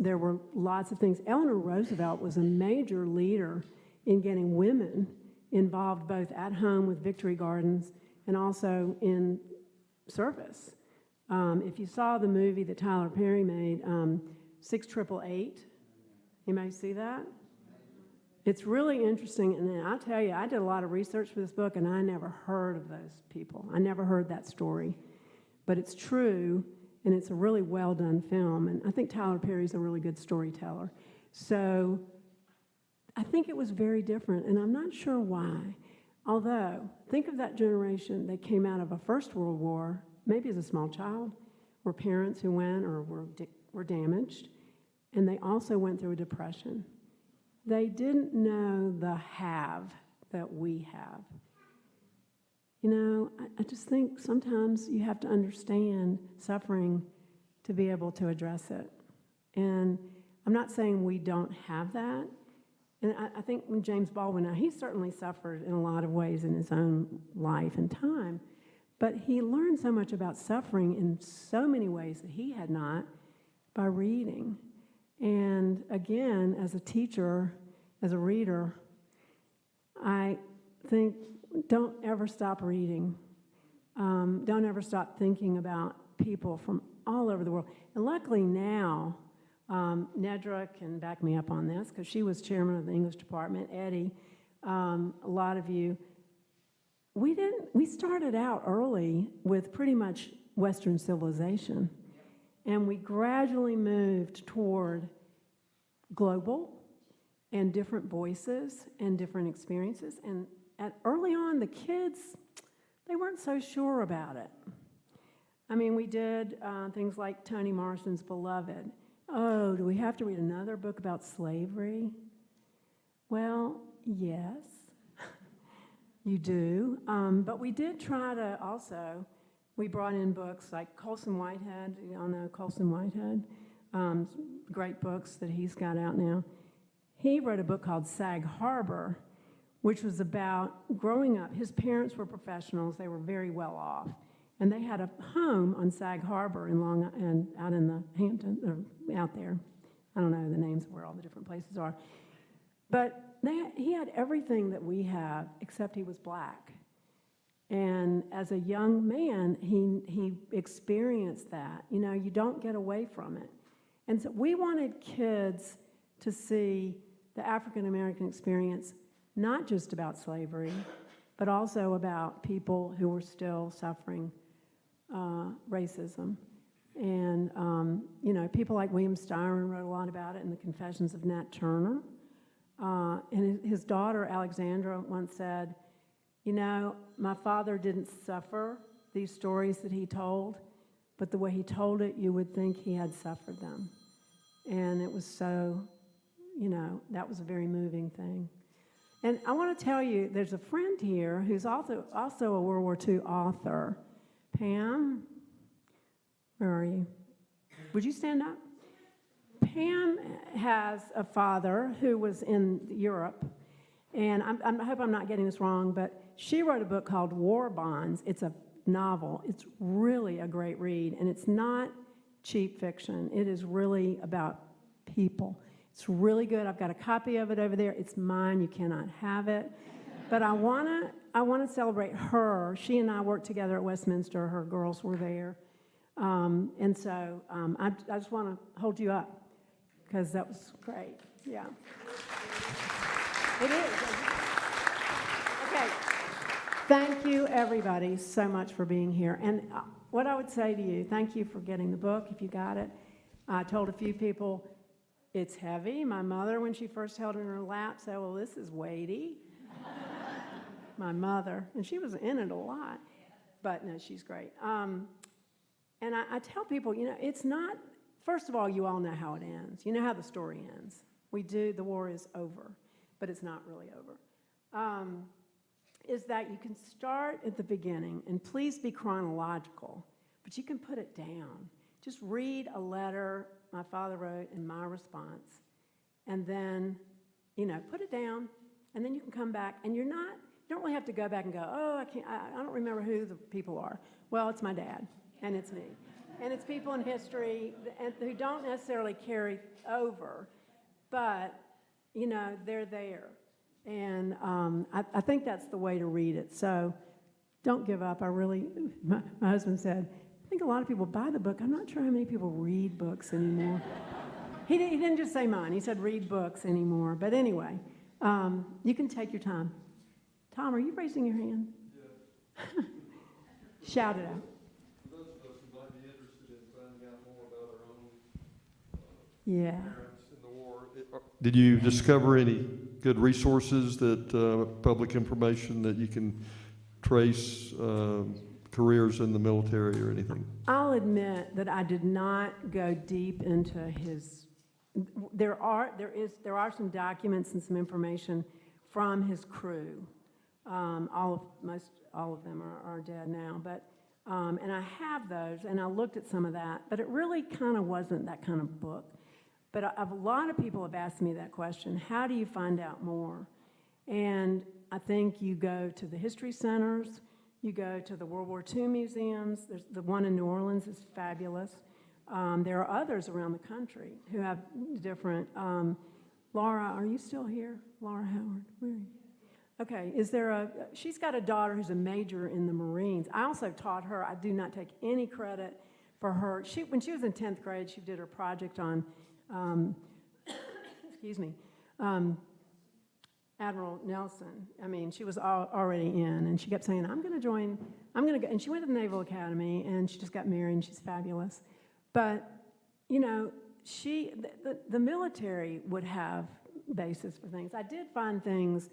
there were lots of things. Eleanor Roosevelt was a major leader in getting women involved both at home with Victory Gardens and also in service. If you saw the movie that Tyler Perry made, 6888, anybody see that? It's really interesting, and I'll tell you, I did a lot of research for this book, and I never heard of those people. I never heard that story, but it's true, and it's a really well-done film, and I think Tyler Perry's a really good storyteller. So I think it was very different, and I'm not sure why. Although, think of that generation that came out of a First World War, maybe as a small child, or parents who went or were damaged, and they also went through a depression. They didn't know the have that we have. You know, I just think sometimes you have to understand suffering to be able to address it. And I'm not saying we don't have that. And I think when James Baldwin, now he certainly suffered in a lot of ways in his own life and time, but he learned so much about suffering in so many ways that he had not by reading. And again, as a teacher, as a reader, I think don't ever stop reading. Don't ever stop thinking about people from all over the world. And luckily now, Nedra can back me up on this because she was chairman of the English department, Eddie, a lot of you. We started out early with pretty much Western civilization, and we gradually moved toward global and different voices and different experiences. And early on, the kids, they weren't so sure about it. I mean, we did things like Toni Morrison's Beloved. Oh, do we have to read another book about slavery? Well, yes, you do. But we did try to also, we brought in books like Colson Whitehead. You all know Colson Whitehead? Great books that he's got out now. He wrote a book called Sag Harbor, which was about growing up. His parents were professionals. They were very well off. And they had a home on Sag Harbor in out in the Hampton, or out there. I don't know the names of where all the different places are. But he had everything that we have, except he was black. And as a young man, he experienced that. You know, you don't get away from it. And so we wanted kids to see the African American experience, not just about slavery, but also about people who were still suffering racism. And, you know, people like William Styron wrote a lot about it in the Confessions of Nat Turner. And his daughter, Alexandra, once said, you know, my father didn't suffer these stories that he told, but the way he told it, you would think he had suffered them. And it was so, you know, that was a very moving thing. And I want to tell you, there's a friend here who's also a World War II author. Pam, where are you? Would you stand up? Pam has a father who was in Europe, and I hope I'm not getting this wrong, but she wrote a book called War Bonds. It's a novel. It's really a great read, and it's not cheap fiction. It is really about people. It's really good. I've got a copy of it over there. It's mine. You cannot have it. But I want to celebrate her. She and I worked together at Westminster. Her girls were there. And so I just want to hold you up because that was great. Yeah. It is. Okay. Thank you, everybody, so much for being here. And what I would say to you, thank you for getting the book, if you got it. I told a few people, it's heavy. My mother, when she first held it in her lap, said, well, this is weighty. My mother, and she was in it a lot. But no, she's great. And I tell people, you know, it's not, first of all, you all know how it ends. You know how the story ends. We do, the war is over, but it's not really over. Is that you can start at the beginning, and please be chronological, but you can put it down. Just read a letter my father wrote and my response, and then, you know, put it down, and then you can come back, and you don't really have to go back and go, oh, I don't remember who the people are. Well, it's my dad, and it's me. And it's people in history who don't necessarily carry over, but, you know, they're there. And I think that's the way to read it. So don't give up. My husband said, I think a lot of people buy the book. I'm not sure how many people read books anymore. He didn't just say mine. He said read books anymore. But anyway, you can take your time. Tom, are you raising your hand? Yeah. Shout it out. For those of us who might be interested in finding out more about our own parents in the war, did you discover any good resources that public information that you can trace careers in the military or anything? I'll admit that I did not go deep into his. There are some documents and some information from his crew. Most all of them are dead now, but and I have those, and I looked at some of that, but it really kind of wasn't that kind of book. But a lot of people have asked me that question: how do you find out more? And I think you go to the history centers, you go to the World War II museums. There's the one in New Orleans is fabulous. There are others around the country who have different. Laura, are you still here? Laura Howard, where are you? Okay, she's got a daughter who's a major in the Marines. I also taught her. I do not take any credit for her. When she was in 10th grade, she did her project on, Admiral Nelson. I mean, she was already in, and she kept saying, I'm going to go. And she went to the Naval Academy, and she just got married, and she's fabulous. But, you know, the military would have basis for things. I did find things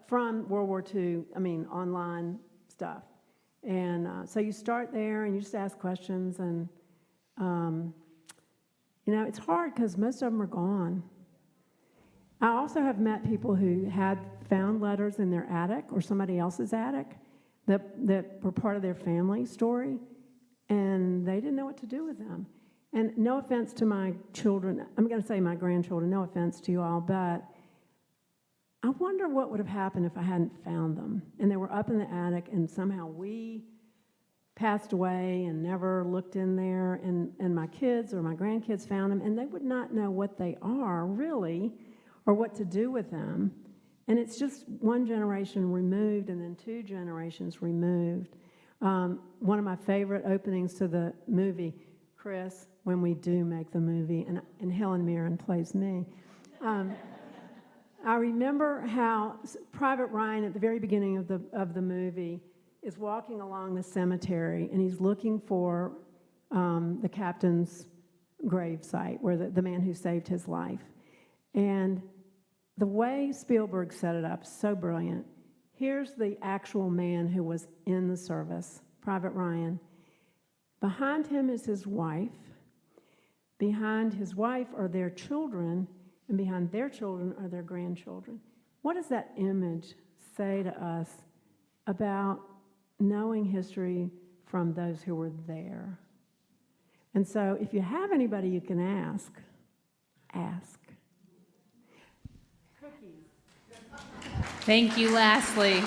from World War II, online stuff. And so you start there, and you just ask questions, and, you know, it's hard because most of them are gone. I also have met people who had found letters in their attic or somebody else's attic that were part of their family story, and they didn't know what to do with them. And no offense to my children, I'm going to say my grandchildren, no offense to you all, but I wonder what would have happened if I hadn't found them. And they were up in the attic, and somehow we passed away and never looked in there, and my kids or my grandkids found them, and they would not know what they are, really, or what to do with them. And it's just one generation removed and then 2 generations removed. One of my favorite openings to the movie, Chris, when we do make the movie, and Helen Mirren plays me. I remember how Private Ryan at the very beginning of the movie is walking along the cemetery, and he's looking for the captain's grave site, where the man who saved his life. And the way Spielberg set it up, so brilliant. Here's the actual man who was in the service, Private Ryan. Behind him is his wife. Behind his wife are their children, and behind their children are their grandchildren. What does that image say to us about knowing history from those who were there? And so if you have anybody you can ask. Thank you, Lasley.